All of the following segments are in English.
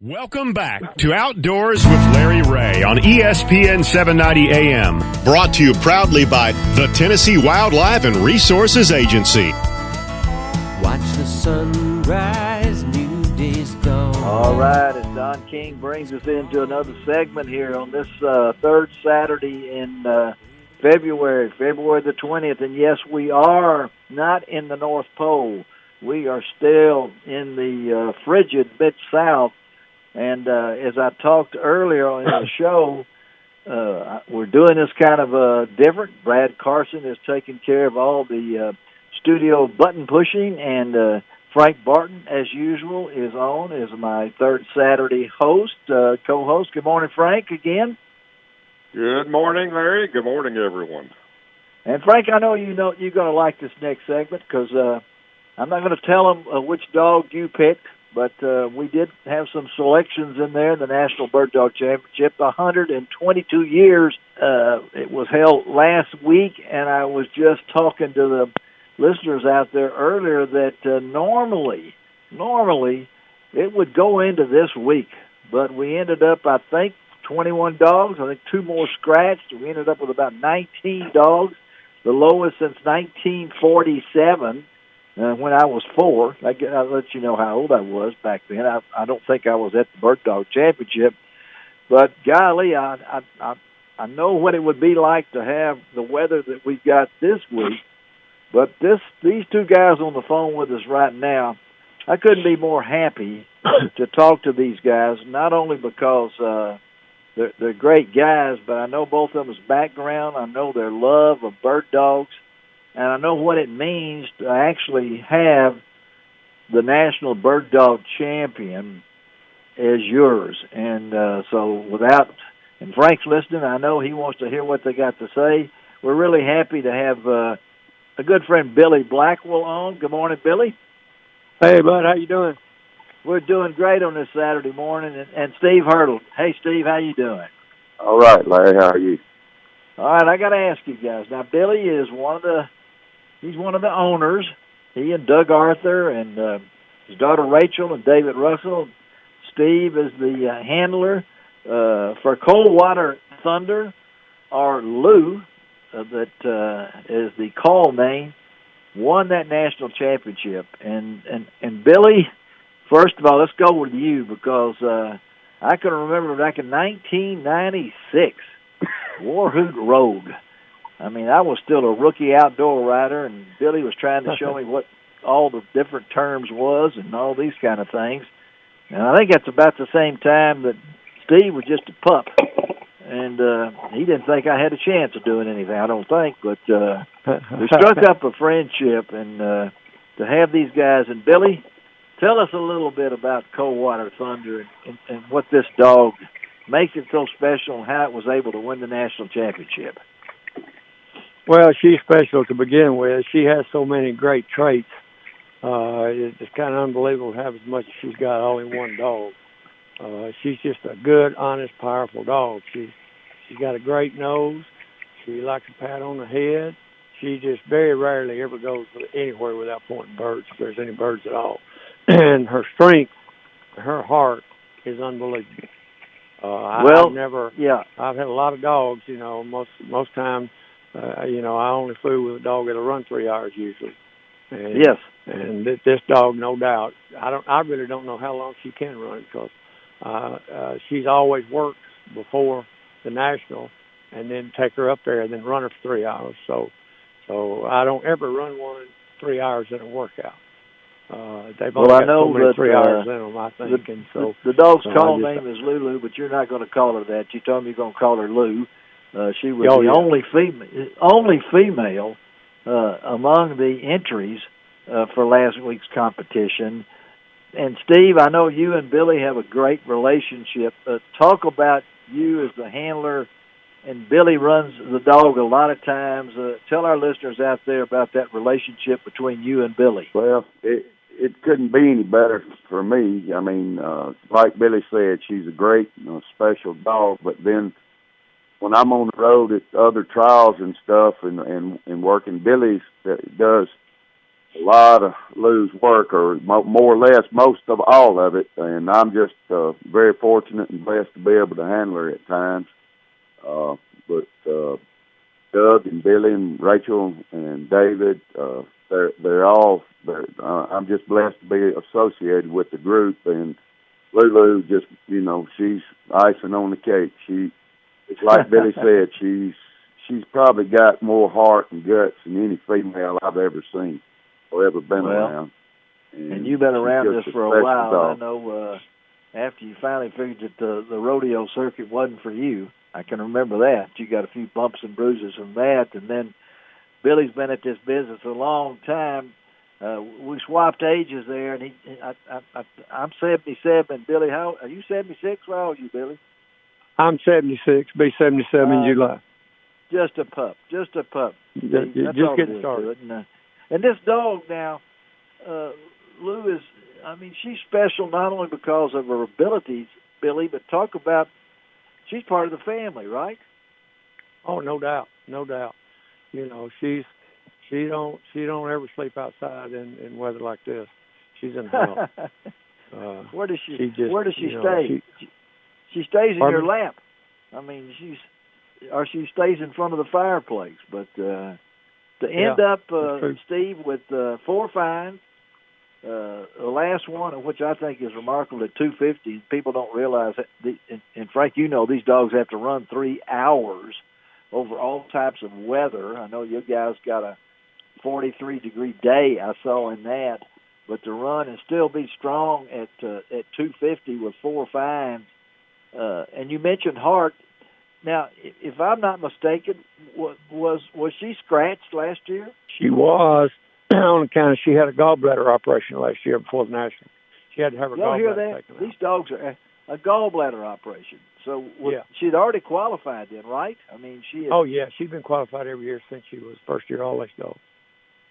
Welcome back to Outdoors with Larry Ray on ESPN 790 AM. Brought to you proudly by the Tennessee Wildlife and Resources Agency. Watch the sunrise, new day's gone. All right, as Don King brings us into another segment here on this third Saturday in February the 20th. And yes, we are not in the North Pole. We are still in the frigid Mid-South. And as I talked earlier in the show, we're doing this kind of different. Brad Carson is taking care of all the studio button pushing, and Frank Barton, as usual, is on as my third Saturday host, co-host. Good morning, Frank, again. Good morning, Larry. Good morning, everyone. And, Frank, I know you're going to like this next segment because I'm not going to tell them which dog you picked. But we did have some selections in there, the National Bird Dog Championship, 122 years. It was held last week, and I was just talking to the listeners out there earlier that normally it would go into this week. But we ended up, I think, 21 dogs. I think 2 more scratched. We ended up with about 19 dogs, the lowest since 1947. When I was 4, I'll let you know how old I was back then. I don't think I was at the Bird Dog Championship, but golly, I know what it would be like to have the weather that we've got this week. But these 2 guys on the phone with us right now, I couldn't be more happy to talk to these guys. Not only because they're great guys, but I know both of them's background. I know their love of bird dogs. And I know what it means to actually have the National Bird Dog Champion as yours. And and Frank's listening, I know he wants to hear what they got to say. We're really happy to have a good friend, Billy Blackwell, on. Good morning, Billy. Hey, bud, how you doing? We're doing great on this Saturday morning. And Steve Hurdle. Hey, Steve, how you doing? All right, Larry, how are you? All right, I got to ask you guys. Now, Billy is he's one of the owners. He and Doug Arthur and his daughter Rachel and David Russell. Steve is the handler for Coldwater Thunder, or Lou, that is the call name, won that national championship. And Billy, first of all, let's go with you because I can remember back in 1996, Warhoot Road. I mean, I was still a rookie outdoor rider, and Billy was trying to show me what all the different terms was and all these kind of things. And I think that's about the same time that Steve was just a pup. And he didn't think I had a chance of doing anything, I don't think. But we struck up a friendship, and to have these guys. And, Billy, tell us a little bit about Coldwater Thunder and what this dog makes it so special and how it was able to win the national championship. Well, she's special to begin with. She has so many great traits. It's kind of unbelievable to have as much as she's got all in one dog. She's just a good, honest, powerful dog. She's got a great nose. She likes a pat on the head. She just very rarely ever goes anywhere without pointing birds, if there's any birds at all. And her strength, her heart is unbelievable. I've had a lot of dogs, most times, I only flew with a dog that'll run 3 hours usually. And, yes. And this dog, no doubt, I really don't know how long she can run because she's always worked before the national and then take her up there and then run her for 3 hours. So I don't ever run one 3 hours in a workout. They've only got so many 3 hours in them, I think. The dog's call name is Lulu, but you're not going to call her that. You told me you're going to call her Lou. She was only female among the entries for last week's competition. And, Steve, I know you and Billy have a great relationship. Talk about you as the handler, and Billy runs the dog a lot of times. Tell our listeners out there about that relationship between you and Billy. Well, it couldn't be any better for me. I mean, like Billy said, she's a great, special dog. But then when I'm on the road at other trials and stuff and working, Billy does a lot of Lou's work, or more or less most of all of it, and I'm just very fortunate and blessed to be able to handle her at times. But Doug and Billy and Rachel and David, they're all. I'm just blessed to be associated with the group, and Lulu just, she's icing on the cake. It's like Billy said, she's probably got more heart and guts than any female I've ever seen or ever been around. And you've been around this for a while. Dog. I know after you finally figured that the rodeo circuit wasn't for you, I can remember that. You got a few bumps and bruises from that, and then Billy's been at this business a long time. We swapped ages there, and I'm 77. And Billy, how are you? 76? How old are you, Billy? I'm 76. Be 77 in July. Just a pup. Just Just getting started. And this dog now, Lou is. I mean, she's special not only because of her abilities, Billy, but talk about she's part of the family, right? Oh, no doubt. She don't ever sleep outside in weather like this. She's in hell. Where does she stay? She stays in your lap. I mean, she stays in front of the fireplace. But to end up, Steve, with 4 fines, the last one, of which I think is remarkable, at 250. People don't realize that. And Frank, these dogs have to run 3 hours over all types of weather. I know you guys got a 43-degree day I saw in that, but to run and still be strong at 250 with 4 fines. And you mentioned Hart. Now, if I'm not mistaken, was she scratched last year? She was, on account of she had a gallbladder operation last year before the National. She had to have her gallbladder taken out. These dogs are a gallbladder operation. So she'd already qualified then, right? I mean, she. Oh yeah, she's been qualified every year since she was first year All Ace dog.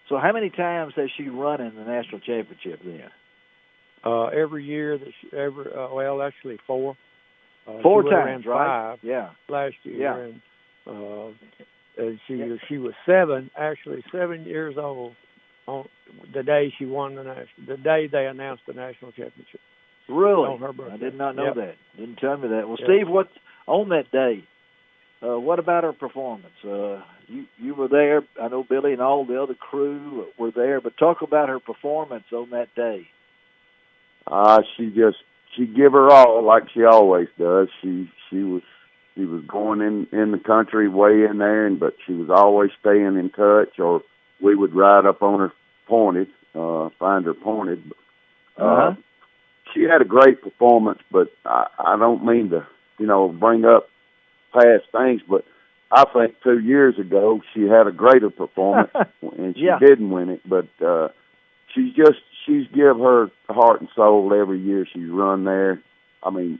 So how many times has she run in the national championship then? Every year actually 4. 4 times, right? 5 last year. Yeah. And she was 7 years old on the day she won the day they announced the national championship. Really? On her birthday. I did not know that. Didn't tell me that. Well, Steve, what's on that day? What about her performance? You were there. I know Billy and all the other crew were there, but talk about her performance on that day. She give her all like she always does. She was going in the country way in there, but she was always staying in touch, or we would ride up on her pointed, find her pointed. She had a great performance, but I don't mean to, bring up past things, but I think 2 years ago she had a greater performance, and she didn't win it. But she's give her heart and soul every year she's run there. I mean,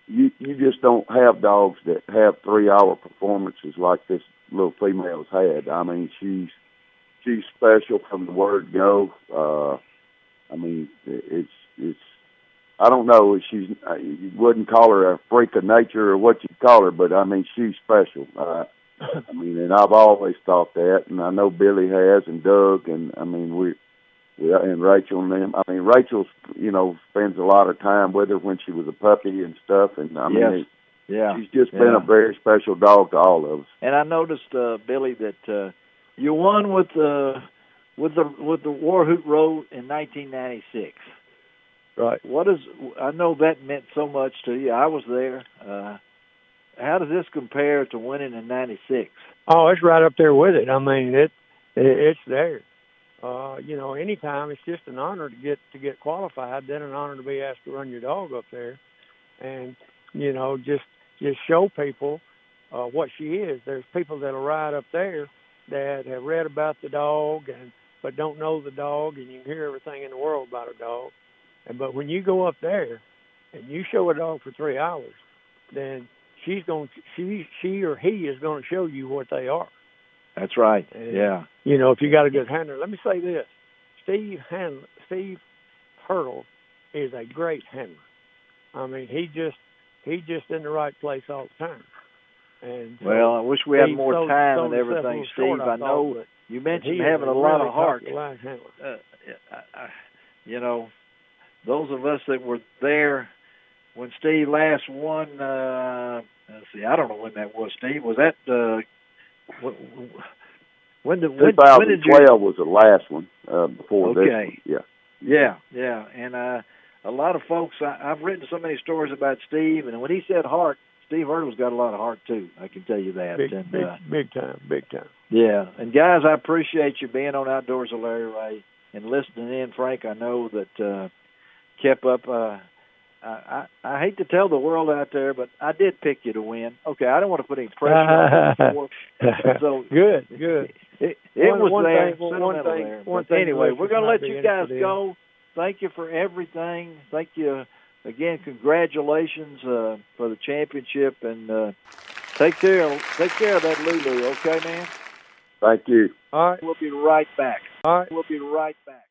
you just don't have dogs that have 3-hour performances like this little female's had. I mean, she's special from the word go. I mean, it's. I don't know. You wouldn't call her a freak of nature or what you'd call her, but I mean, she's special. I mean, and I've always thought that, and I know Billy has, and Doug, and I mean, we and Rachel and them. I mean, Rachel, spends a lot of time with her when she was a puppy and stuff, and I mean, she's just been a very special dog to all of us. And I noticed, Billy, that you won with the War Hoot Road in 1996. Right. I know that meant so much to you. I was there. How does this compare to winning in '96? Oh, it's right up there with it. I mean, it's there. Anytime it's just an honor to get qualified, then an honor to be asked to run your dog up there, and just show people what she is. There's people that'll ride up there that have read about the dog but don't know the dog, and you can hear everything in the world about a dog. But when you go up there and you show a dog for 3 hours, then she or he is going to show you what they are. That's right. And, if you got a good handler. Let me say this: Steve Hurdle is a great handler. I mean, he's just in the right place all the time. And I wish we had more time and everything, Steve. I know you mentioned He is having a lot really of heart. top-of-the-line handler. You know, those of us that were there when Steve last won, let's see, I don't know when that was, Steve. Was that, when did 2012 was the last one, before this one. Yeah. Yeah. And a lot of folks, I've written so many stories about Steve, and when he said heart, Steve Hurdle's got a lot of heart too. I can tell you that. Big time. Yeah, and guys, I appreciate you being on Outdoors with Larry Ray and listening in. Frank, I know that kept up. I hate to tell the world out there, but I did pick you to win. Okay, I don't want to put any pressure on you. So Good. It was one there. thing. But anyway, we're going to let you guys go. Thank you for everything. Thank you again. Congratulations for the championship, and take care of that Lulu. Okay, man. Thank you. All right. We'll be right back. All right. We'll be right back.